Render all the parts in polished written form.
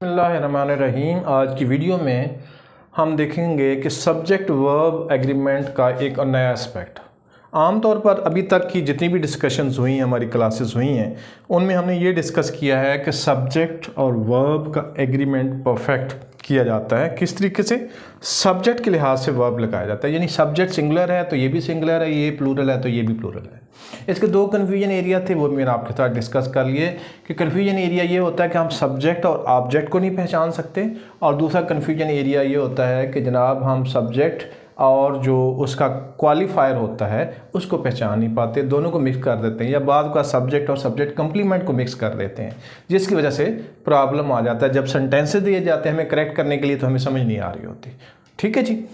बिस्मिल्लाहिर्रहमानिर्रहीम। आज की वीडियो में हम देखेंगे कि सब्जेक्ट वर्ब एग्रीमेंट का एक नया एस्पेक्ट। आमतौर पर अभी तक की जितनी भी डिस्कशंस हुई हैं, हमारी क्लासेस हुई हैं, उनमें हमने ये डिस्कस किया है कि सब्जेक्ट और वर्ब का एग्रीमेंट परफेक्ट किया जाता है। किस तरीके से? सब्जेक्ट के लिहाज से वर्ब लगाया जाता है, यानी सब्जेक्ट सिंगुलर है तो ये भी सिंगुलर है, ये प्लूरल है तो ये भी प्लूरल है। इसके दो कन्फ्यूजन एरिया थे, वो मैंने आपके साथ डिस्कस कर लिए कि कन्फ्यूजन एरिया ये होता है कि हम सब्जेक्ट और ऑब्जेक्ट को नहीं पहचान सकते, और दूसरा कन्फ्यूजन एरिया ये होता है कि जनाब हम सब्जेक्ट और जो उसका क्वालिफायर होता है उसको पहचान नहीं पाते, दोनों को मिक्स कर देते हैं, या बाद का सब्जेक्ट और सब्जेक्ट कंप्लीमेंट को मिक्स कर देते हैं, जिसकी वजह से प्रॉब्लम आ जाता है। जब सेंटेंसेस दिए जाते हैं हमें करेक्ट करने के लिए तो हमें समझ नहीं आ रही होती। ठीक है जी।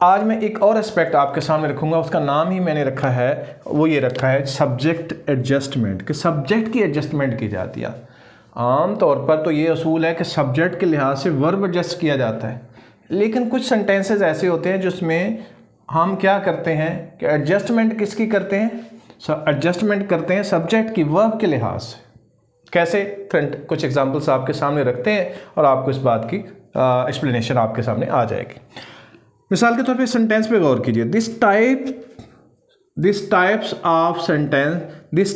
आज मैं एक और एस्पेक्ट आपके सामने रखूँगा, उसका नाम ही मैंने रखा है, वो ये रखा है सब्जेक्ट एडजस्टमेंट, कि सब्जेक्ट की एडजस्टमेंट की जाती है। आम तौर पर तो ये असूल है कि सब्जेक्ट के लिहाज से वर्ब एडजस्ट किया जाता है, लेकिन कुछ सेंटेंसेस ऐसे होते हैं जिसमें हम क्या करते हैं कि एडजस्टमेंट किसकी करते हैं? एडजस्टमेंट करते हैं सब्जेक्ट की वर्ब के लिहाज से। कैसे? कुछ एग्जांपल्स आपके सामने रखते हैं और आपको इस बात की एक्सप्लेनेशन आपके सामने आ जाएगी। मिसाल के तौर पे सेंटेंस पे गौर कीजिए। This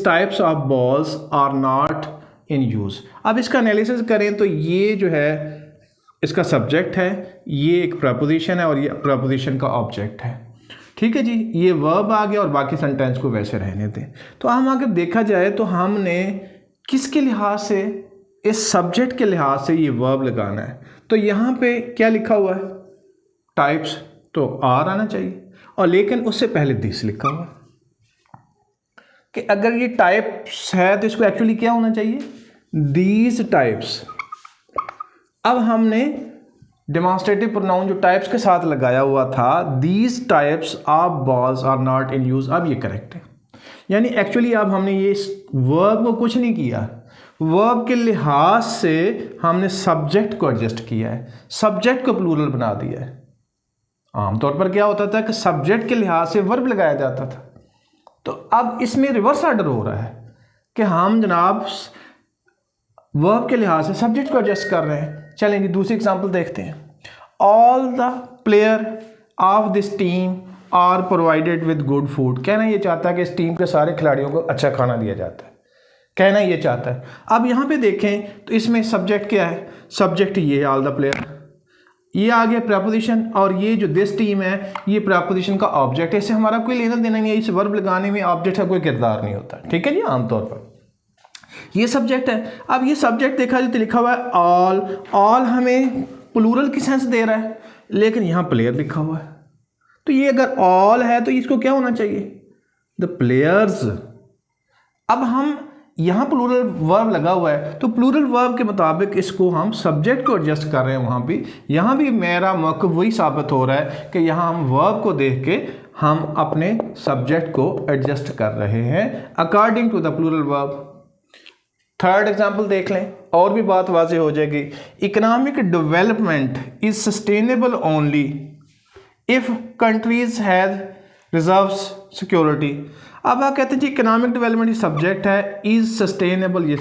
types of balls are not in use. अब इसका एनालिसिस करें तो ये जो है इसका सब्जेक्ट है, ये एक प्रपोजिशन है और ये प्रपोजिशन का ऑब्जेक्ट है। ठीक है जी, ये वर्ब आ गया और बाकी सेंटेंस को वैसे रहने दें। तो हम अगर देखा जाए तो हमने किसके लिहाज से, इस सब्जेक्ट के लिहाज से ये वर्ब लगाना है। तो यहाँ पे क्या लिखा हुआ है? टाइप्स, तो आर आना चाहिए, और लेकिन उससे पहले दिस लिखा हुआ कि अगर ये टाइप्स है तो इसको एक्चुअली क्या होना चाहिए? These types. अब हमने डेमोन्स्ट्रेटिव प्रोनाउन जो टाइप्स के साथ लगाया हुआ था, these types of balls are not in use, अब ये करेक्ट है। यानी एक्चुअली अब हमने ये वर्ब को कुछ नहीं किया, वर्ब के लिहाज से हमने सब्जेक्ट को एडजस्ट किया है, सब्जेक्ट को प्लूरल बना दिया है। आमतौर पर क्या होता था कि सब्जेक्ट के लिहाज से वर्ब लगाया जाता था, तो अब इसमें रिवर्स ऑर्डर हो रहा है कि हम जनाब वर्ब के लिहाज से सब्जेक्ट को एडजस्ट कर रहे हैं। चलेंगे दूसरी एग्जांपल देखते हैं। All the player of this team are provided with good food. कहना ये चाहता है कि इस टीम के सारे खिलाड़ियों को अच्छा खाना दिया जाता है, कहना ये चाहता है। अब यहाँ पे देखें तो इसमें सब्जेक्ट क्या है? सब्जेक्ट ये ऑल द प्लेयर, ये आ गया प्रपोजिशन, और ये जो दिस टीम है ये प्रपोजिशन का ऑब्जेक्ट है। इससे हमारा कोई लेना देना नहीं है, इस वर्ब लगाने में ऑब्जेक्ट का कोई किरदार नहीं होता। ठीक है जी। आमतौर पर ये सब्जेक्ट है। अब ये सब्जेक्ट देखा जाए तो लिखा हुआ है ऑल। ऑल हमें प्लूरल की सेंस दे रहा है, लेकिन यहाँ प्लेयर लिखा हुआ है, तो ये अगर ऑल है तो इसको क्या होना चाहिए? The players. अब हम यहाँ प्लूरल वर्ब लगा हुआ है, तो प्लूरल वर्ब के मुताबिक इसको हम सब्जेक्ट को एडजस्ट कर रहे हैं वहाँ भी। यहाँ भी मेरा मौक़िफ़ वही साबित हो रहा है कि यहाँ हम वर्ब को देख के हम अपने सब्जेक्ट को एडजस्ट कर रहे हैं according to the plural verb. Third example देख लें और भी बात वाज़ेह हो जाएगी। Economic development is sustainable only if countries has reserves security. अब आप कहते हैं जी इकोनॉमिक डेवलपमेंट सब्जेक्ट है, इज सस्टेनेबल ये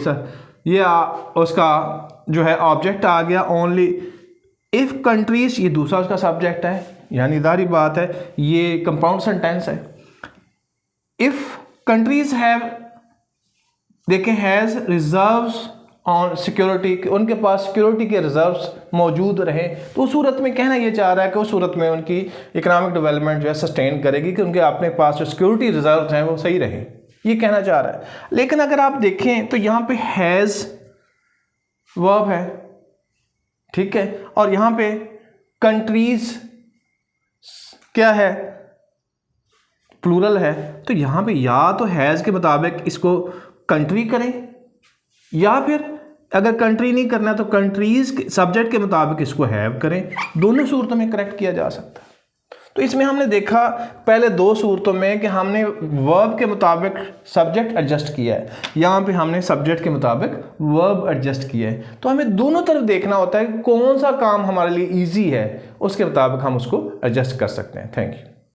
उसका जो है ऑब्जेक्ट आ गया। ओनली इफ़ कंट्रीज, ये दूसरा उसका सब्जेक्ट है, यानी जाहिर बात है ये कंपाउंड सेंटेंस है। इफ़ कंट्रीज हैव, देखें, हैज़ रिजर्व्स ऑन सिक्योरिटी, उनके पास सिक्योरिटी के रिजर्व्स मौजूद रहे, तो उस सूरत में कहना ये चाह रहा है कि उस सूरत में उनकी इकोनॉमिक डेवलपमेंट जो है सस्टेन करेगी, कि उनके अपने पास जो सिक्योरिटी रिजर्व्स हैं वो सही रहे, ये कहना चाह रहा है। लेकिन अगर आप देखें तो यहाँ पे हैज़ वर्ब है, ठीक है, और यहाँ पे कंट्रीज क्या है? प्लूरल है। तो यहाँ पे या तो हैज़ के मुताबिक इसको कंट्री करें, या फिर अगर कंट्री नहीं करना तो कंट्रीज सब्जेक्ट के मुताबिक इसको हैव करें। दोनों सूरतों में करेक्ट किया जा सकता है। तो इसमें हमने देखा पहले दो सूरतों में कि हमने वर्ब के मुताबिक सब्जेक्ट एडजस्ट किया है, यहाँ पे हमने सब्जेक्ट के मुताबिक वर्ब एडजस्ट किया है। तो हमें दोनों तरफ देखना होता है कि कौन सा काम हमारे लिए ईजी है, उसके मुताबिक हम उसको एडजस्ट कर सकते हैं। Thank you.